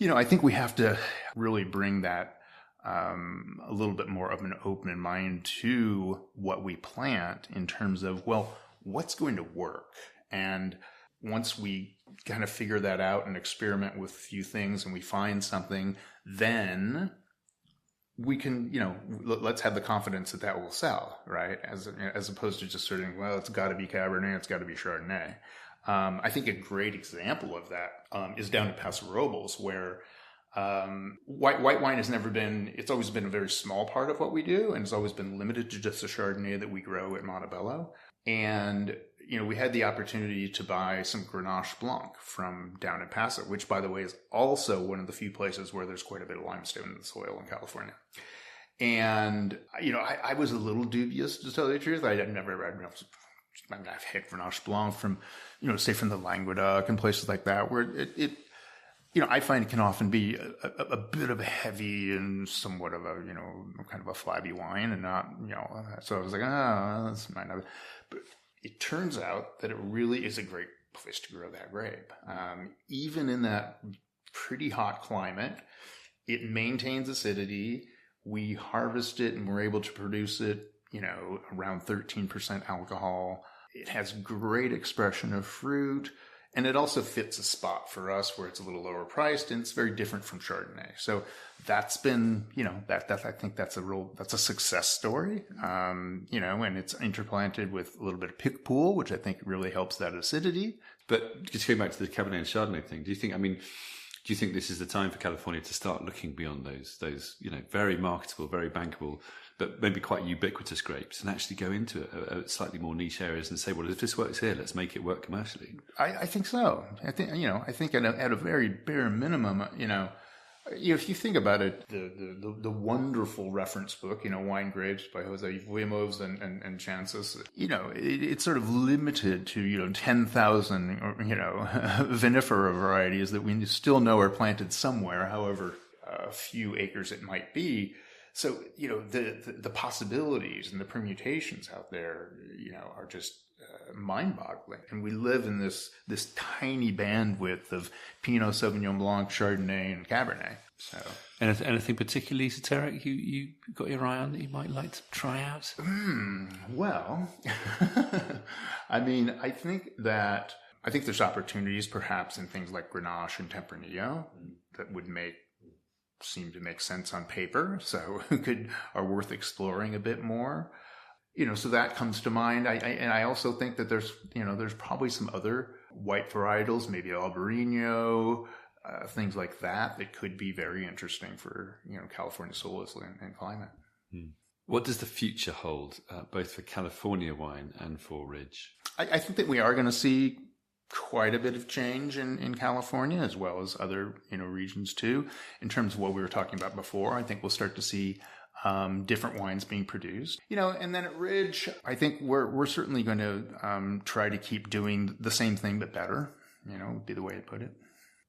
I think we have to really bring that a little bit more of an open mind to what we plant in terms of, well, what's going to work? And once we kind of figure that out and experiment with a few things and we find something, then we can, let's have the confidence that that will sell, right? As opposed to just saying, well, it's got to be Cabernet, it's got to be Chardonnay. I think a great example of that is down at Paso Robles, where white wine has never been, it's always been a very small part of what we do, and it's always been limited to just the Chardonnay that we grow at Monte Bello. And, we had the opportunity to buy some Grenache Blanc from down in Paso, which, by the way, is also one of the few places where there's quite a bit of limestone in the soil in California. And, I was a little dubious, to tell you the truth. I've had Grenache Blanc from, say from the Languedoc and places like that, where it I find it can often be a bit of a heavy and somewhat of a, kind of a flabby wine, and not, so I was like, this might not be. But it turns out that it really is a great place to grow that grape. Even in that pretty hot climate, it maintains acidity. We harvest it and we're able to produce it, around 13% alcohol. It has great expression of fruit. And it also fits a spot for us where it's a little lower priced, and it's very different from Chardonnay. So that's been, I think that's a success story. And it's interplanted with a little bit of Picpoul, which I think really helps that acidity. But just going back to the Cabernet and Chardonnay thing, do you think this is the time for California to start looking beyond those, very marketable, very bankable, but maybe quite ubiquitous grapes, and actually go into a slightly more niche areas and say, well, if this works here, let's make it work commercially? I think so. I think at a very bare minimum, if you think about it, the wonderful reference book, Wine Grapes by Jose Vuimos and Chances, it's sort of limited to, 10,000, vinifera varieties that we still know are planted somewhere, however few acres it might be. So, the possibilities and the permutations out there, are just mind-boggling. And we live in this tiny bandwidth of Pinot, Sauvignon Blanc, Chardonnay, and Cabernet. So, anything particularly esoteric you got your eye on that you might like to try out? Well, I think there's opportunities perhaps in things like Grenache and Tempranillo that would seem to make sense on paper, so are worth exploring a bit more. So that comes to mind. I also think that there's probably some other white varietals, maybe Albarino, things like that could be very interesting for, California soils and climate. What does the future hold, both for California wine and for Ridge? I think that we are going to see quite a bit of change in California, as well as other regions too. In terms of what we were talking about before, I think we'll start to see different wines being produced. And then at Ridge, I think we're certainly going to try to keep doing the same thing but better. Would be the way to put it.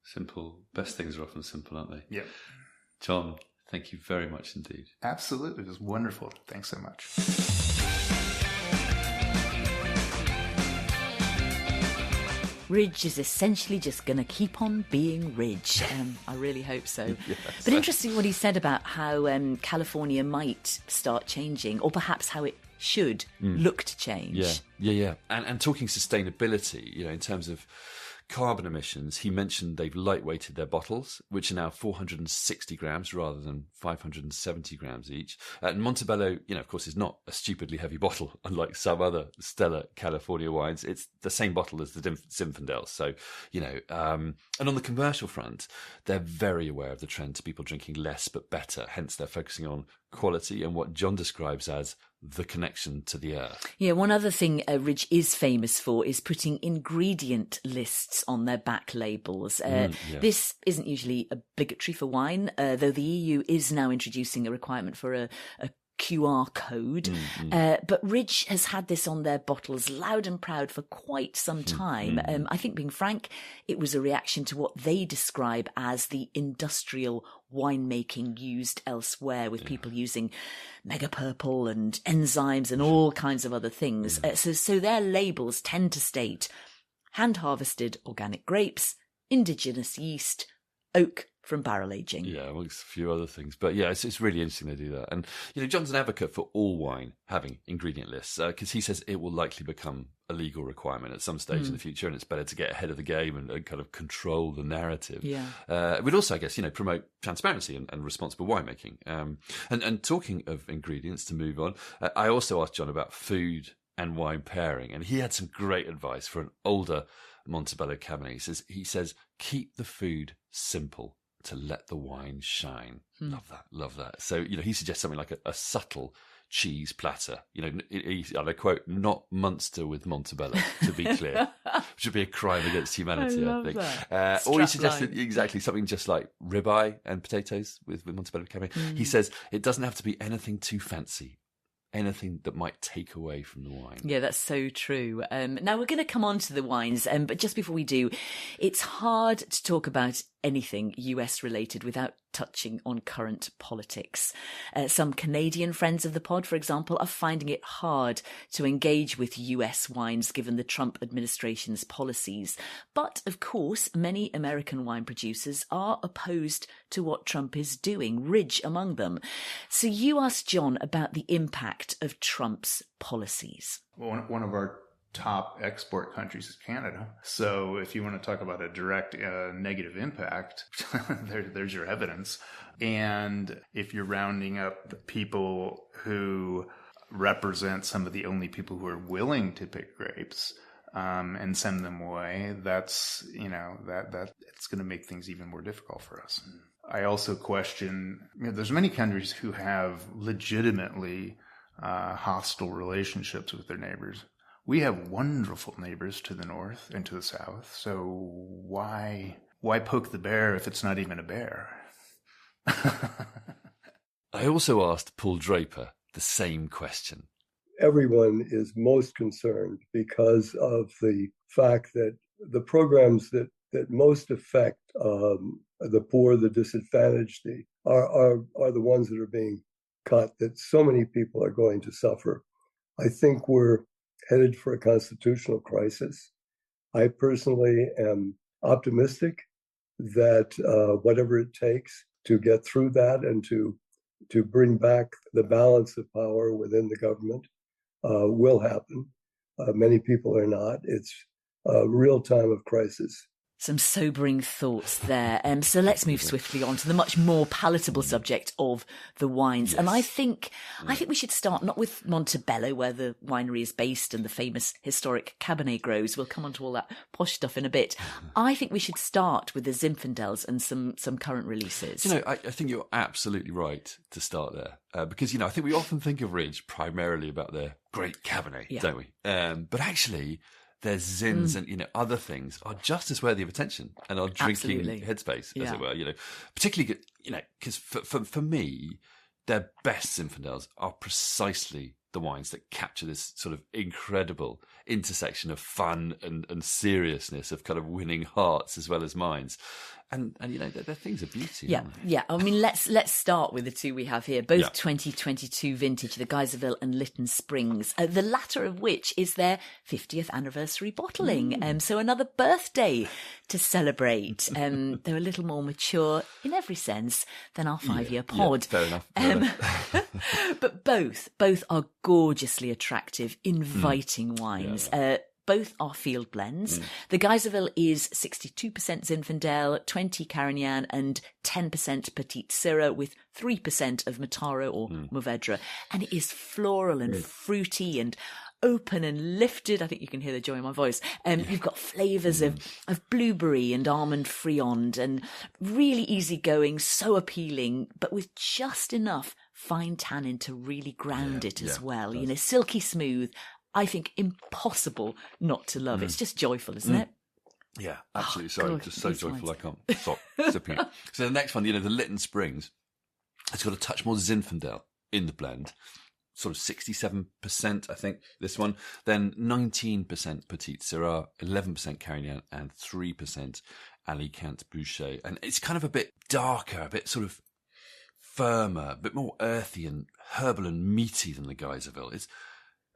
Simple. Best things are often simple, aren't they? Yeah. John, thank you very much indeed. Absolutely, it was wonderful. Thanks so much. Ridge is essentially just going to keep on being Ridge. I really hope so. Yes. But interesting what he said about how California might start changing, or perhaps how it should look to change. Yeah. And talking sustainability, in terms of carbon emissions, he mentioned they've lightweighted their bottles, which are now 460 grams rather than 570 grams each. And Monte Bello, of course, is not a stupidly heavy bottle, unlike some other stellar California wines. It's the same bottle as the Zinfandel. So, and on the commercial front, they're very aware of the trend to people drinking less but better. Hence, they're focusing on quality and what John describes as the connection to the earth. Yeah, one other thing Ridge is famous for is putting ingredient lists on their back labels. This isn't usually obligatory for wine, though the EU is now introducing a requirement for a QR code. But Ridge has had this on their bottles loud and proud for quite some time. I think, being frank, it was a reaction to what they describe as the industrial winemaking used elsewhere, with people using mega purple and enzymes and all kinds of other things. So their labels tend to state hand harvested organic grapes, indigenous yeast, oak from barrel aging. Yeah, amongst a few other things. But yeah, it's really interesting they do that. And, John's an advocate for all wine having ingredient lists because he says it will likely become a legal requirement at some stage in the future, and it's better to get ahead of the game and kind of control the narrative. Yeah. But also, I guess, promote transparency and responsible winemaking. And talking of ingredients, to move on, I also asked John about food and wine pairing, and he had some great advice for an older Monte Bello Cabernet. He says, keep the food simple to let the wine shine. Love that. So, he suggests something like a subtle cheese platter. And I quote, not Munster with Monte Bello, to be clear, which would be a crime against humanity, I think. Or he suggested exactly something just like ribeye and potatoes with Monte Bello Cabernet. He says it doesn't have to be anything too fancy. Anything that might take away from the wine. Yeah, that's so true. Now we're going to come on to the wines, but just before we do, it's hard to talk about anything US related without touching on current politics. Some Canadian friends of the pod, for example, are finding it hard to engage with US wines given the Trump administration's policies. But of course, many American wine producers are opposed to what Trump is doing, Ridge among them. So you asked John about the impact of Trump's policies. One of our top export countries is Canada. So if you want to talk about a direct negative impact, there's your evidence. And if you're rounding up people who represent some of the only people who are willing to pick grapes and send them away, that's, that it's going to make things even more difficult for us. I also question, there's many countries who have legitimately hostile relationships with their neighbors. We have wonderful neighbors to the north and to the south. So why poke the bear if it's not even a bear? I also asked Paul Draper the same question. Everyone is most concerned because of the fact that the programs that most affect the poor, the disadvantaged, are the ones that are being cut, that so many people are going to suffer. I think we're headed for a constitutional crisis. I personally am optimistic that whatever it takes to get through that and to bring back the balance of power within the government will happen. Many people are not. It's a real time of crisis. Some sobering thoughts there. So let's move swiftly on to the much more palatable subject of the wines. Yes. And I think we should start not with Monte Bello, where the winery is based and the famous historic Cabernet grows. We'll come on to all that posh stuff in a bit. I think we should start with the Zinfandels and some current releases. I think you're absolutely right to start there. Because, I think we often think of Ridge primarily about their great Cabernet, don't we? But actually, their Zins and, other things are just as worthy of attention and are drinking headspace, as it were, particularly, because for me, their best Zinfandels are precisely the wines that capture this sort of incredible intersection of fun and seriousness, of kind of winning hearts as well as minds. And they're things of beauty. Yeah, yeah. I mean, let's start with the two we have here, both 2022 vintage, the Geyserville and Lytton Springs, the latter of which is their 50th anniversary bottling. So another birthday to celebrate. They're a little more mature in every sense than our 5-year pod. Yeah, fair enough. But both are gorgeously attractive, inviting wines. Yeah. Both are field blends. The Geyserville is 62% Zinfandel, 20 Carignan and 10% Petite Syrah with 3% of Mataro or Mourvedre. And it is floral and fruity and open and lifted. I think you can hear the joy in my voice. You've got flavours of blueberry and almond friand and really easygoing, so appealing, but with just enough fine tannin to really ground it as well. Silky smooth. I think impossible not to love. It's just joyful, isn't it? Yeah, absolutely. Just so joyful I can't stop sipping it. So the next one, the Lytton Springs, it's got a touch more Zinfandel in the blend. Sort of 67%, I think, this one. Then 19% Petite Syrah, 11% Carignan, and 3% Alicante Boucher. And it's kind of a bit darker, a bit sort of firmer, a bit more earthy and herbal and meaty than the Geyserville.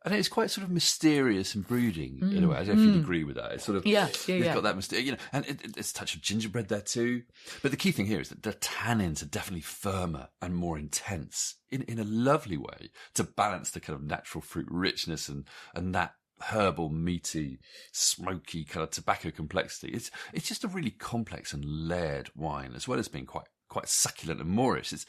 And it's quite sort of mysterious and brooding in a way. I don't know if you'd agree with that. It's sort of, it's got that mysterious, you know, and it's a touch of gingerbread there too. But the key thing here is that the tannins are definitely firmer and more intense in a lovely way to balance the kind of natural fruit richness and that herbal, meaty, smoky kind of tobacco complexity. It's just a really complex and layered wine, as well as being quite succulent and moorish. It's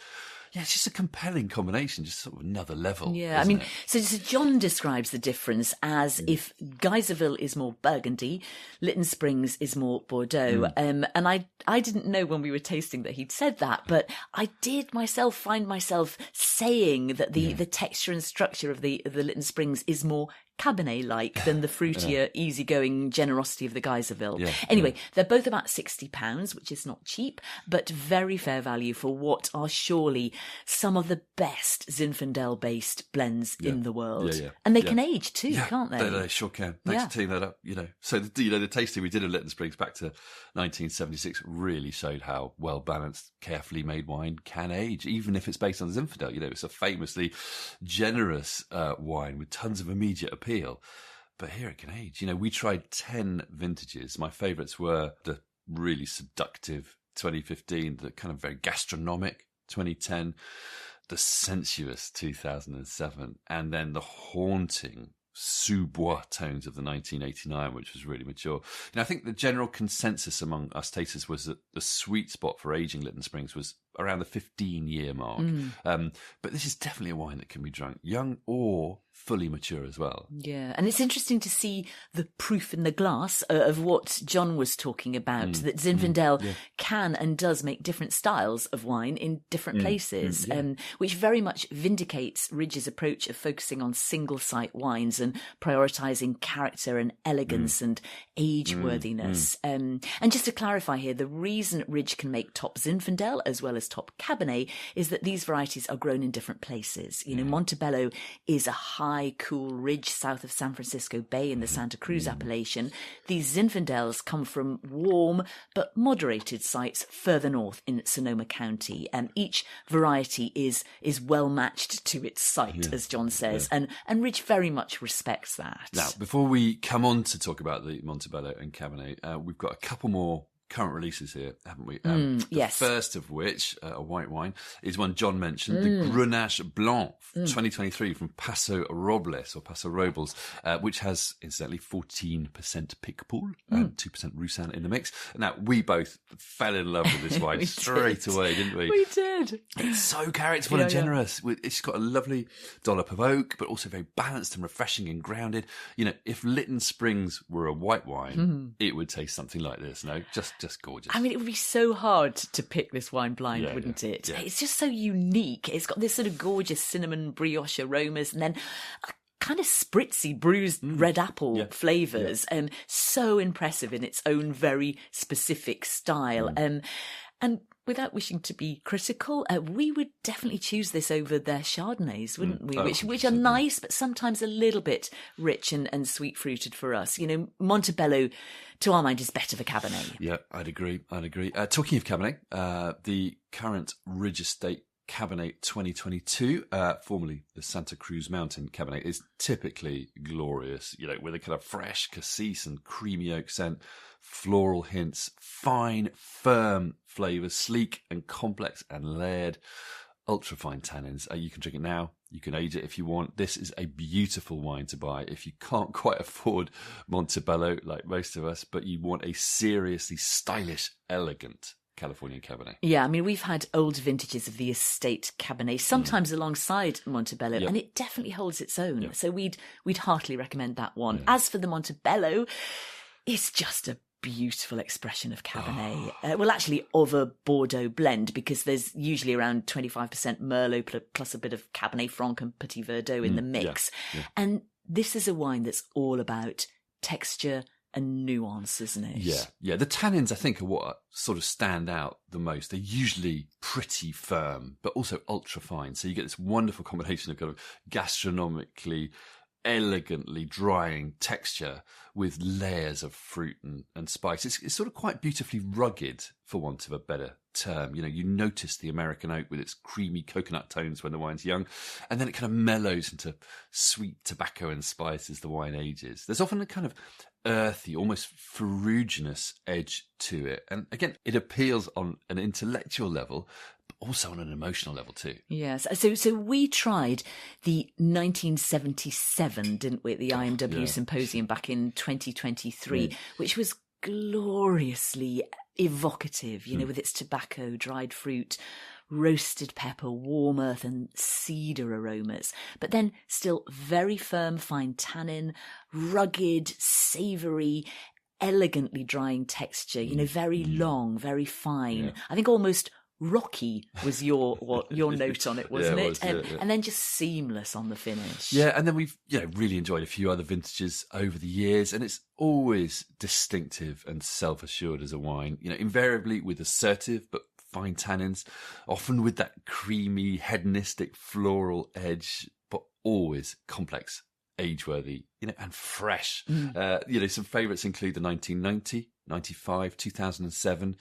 just a compelling combination, just sort of another level. Yeah, I mean, so John describes the difference as if Geyserville is more Burgundy, Lytton Springs is more Bordeaux. And I didn't know when we were tasting that he'd said that, but I did myself find myself saying that the texture and structure of the Lytton Springs is more Cabernet-like than the fruitier, easygoing generosity of the Geyserville. Yeah, anyway, they're both about £60, which is not cheap, but very fair value for what are surely some of the best Zinfandel-based blends in the world. And they can age too, can't they? They sure can. Thanks for teeing that up, you know. So, the tasting we did of Lytton Springs back to 1976 really showed how well-balanced, carefully made wine can age, even if it's based on Zinfandel. You know, it's a famously generous wine with tons of immediate appeal. But here it can age. You know, we tried 10 vintages. My favourites were the really seductive 2015, the kind of very gastronomic 2010, the sensuous 2007, and then the haunting sous-bois tones of the 1989, which was really mature. You know, I think the general consensus among us tasters was that the sweet spot for aging Lytton Springs was around the 15-year mark. But this is definitely a wine that can be drunk young or fully mature as well. Yeah, and it's interesting to see the proof in the glass of what John was talking about, that Zinfandel can and does make different styles of wine in different places, which very much vindicates Ridge's approach of focusing on single-site wines and prioritising character and elegance and age-worthiness. And just to clarify here, the reason Ridge can make top Zinfandel as well as top Cabernet is that these varieties are grown in different places. You know, Monte Bello is a high, cool ridge south of San Francisco Bay in the Santa Cruz appellation. These Zinfandels come from warm but moderated sites further north in Sonoma County. Each variety is well matched to its site, as John says, and Ridge very much respects that. Now, before we come on to talk about the Monte Bello and Cabernet, we've got a couple more current releases here, haven't we? The first of which, a white wine, is one John mentioned, the Grenache Blanc 2023 from Paso Robles, which has, incidentally, 14% Picpoul and 2% Roussanne in the mix. Now, we both fell in love with this wine straight away, didn't we? We did. It's so characterful and generous. It's got a lovely dollop of oak, but also very balanced and refreshing and grounded. You know, if Lytton Springs were a white wine, it would taste something like this, no? Just gorgeous. I mean, it would be so hard to pick this wine blind, wouldn't it? Yeah. It's just so unique. It's got this sort of gorgeous cinnamon brioche aromas and then a kind of spritzy bruised red apple flavours. So impressive in its own very specific style. And without wishing to be critical, we would definitely choose this over their Chardonnays, wouldn't we? Which are nice, but sometimes a little bit rich and sweet-fruited for us. You know, Monte Bello, to our mind, is better for Cabernet. Yeah, I'd agree. Talking of Cabernet, the current Ridge Estate Cabernet 2022, formerly the Santa Cruz Mountain Cabernet, is typically glorious, you know, with a kind of fresh cassis and creamy oak scent, floral hints, fine, firm flavours, sleek and complex and layered, ultra-fine tannins. You can drink it now. You can age it if you want. This is a beautiful wine to buy if you can't quite afford Monte Bello, like most of us, but you want a seriously stylish, elegant California Cabernet. Yeah, I mean, we've had old vintages of the estate Cabernet, sometimes alongside Monte Bello, and it definitely holds its own. So we'd heartily recommend that one. As for the Monte Bello, it's just a beautiful expression of Cabernet. Well, actually, of a Bordeaux blend, because there's usually around 25% Merlot plus a bit of Cabernet Franc and Petit Verdot in the mix. And this is a wine that's all about texture and nuance, isn't it? Yeah. The tannins, I think, are what sort of stand out the most. They're usually pretty firm, but also ultra fine. So you get this wonderful combination of kind of gastronomically elegantly drying texture with layers of fruit and spice. It's sort of quite beautifully rugged, for want of a better term. You notice the American oak with its creamy coconut tones when the wine's young, and then it kind of mellows into sweet tobacco and spice as the wine ages. There's often a kind of earthy, almost ferruginous edge to it. And again, it appeals on an intellectual level, but also on an emotional level too. Yes. So we tried the 1977, didn't we, at the IMW Symposium back in 2023, which was gloriously evocative, with its tobacco, dried fruit, roasted pepper, warm earth and cedar aromas, but then still very firm, fine tannin, rugged, savoury, elegantly drying texture, very long, very fine. Yeah. I think almost rocky was your note on it, wasn't it? And then just seamless on the finish. Yeah, and then we've really enjoyed a few other vintages over the years, and it's always distinctive and self-assured as a wine, invariably with assertive but fine tannins, often with that creamy, hedonistic floral edge, but always complex, age-worthy, and fresh. Some favourites include the 1990, 95, 2007,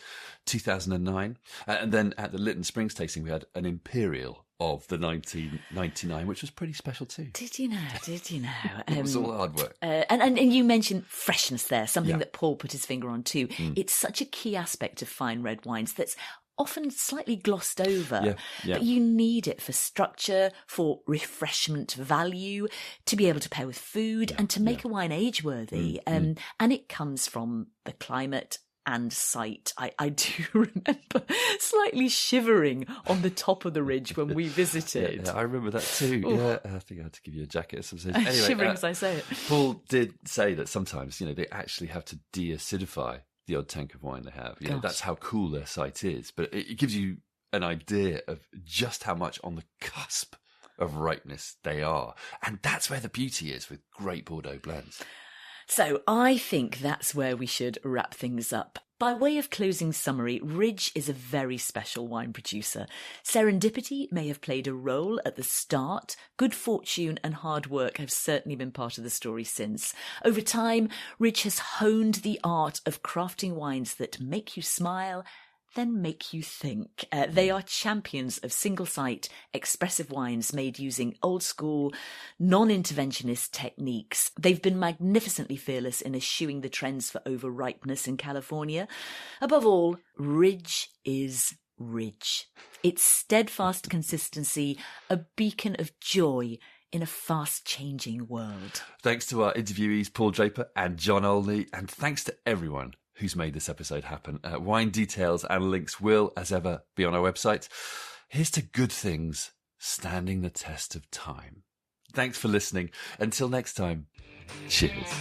2009. And then at the Lytton Springs tasting, we had an Imperial of the 1999, which was pretty special too. Did you know? It was all hard work. And you mentioned freshness there, something that Paul put his finger on too. It's such a key aspect of fine red wines that's often slightly glossed over, but you need it for structure, for refreshment value, to be able to pair with food and to make a wine age-worthy. And it comes from the climate and site. I do remember slightly shivering on the top of the ridge when we visited. I remember that too. Ooh. Yeah, I think I had to give you a jacket at some stage. Anyway, shivering as I say it. Paul did say that sometimes, they actually have to de-acidify the odd tank of wine they have. That's how cool their site is. But it gives you an idea of just how much on the cusp of ripeness they are. And that's where the beauty is with great Bordeaux blends. So I think that's where we should wrap things up. By way of closing summary, Ridge is a very special wine producer. Serendipity may have played a role at the start. Good fortune and hard work have certainly been part of the story since. Over time, Ridge has honed the art of crafting wines that make you smile, then make you think. They are champions of single-site, expressive wines made using old-school, non-interventionist techniques. They've been magnificently fearless in eschewing the trends for over-ripeness in California. Above all, Ridge is Ridge. Its steadfast consistency, a beacon of joy in a fast-changing world. Thanks to our interviewees, Paul Draper and John Olney, and thanks to everyone who's made this episode happen. Wine details and links will, as ever, be on our website. Here's to good things standing the test of time. Thanks for listening. Until next time, cheers.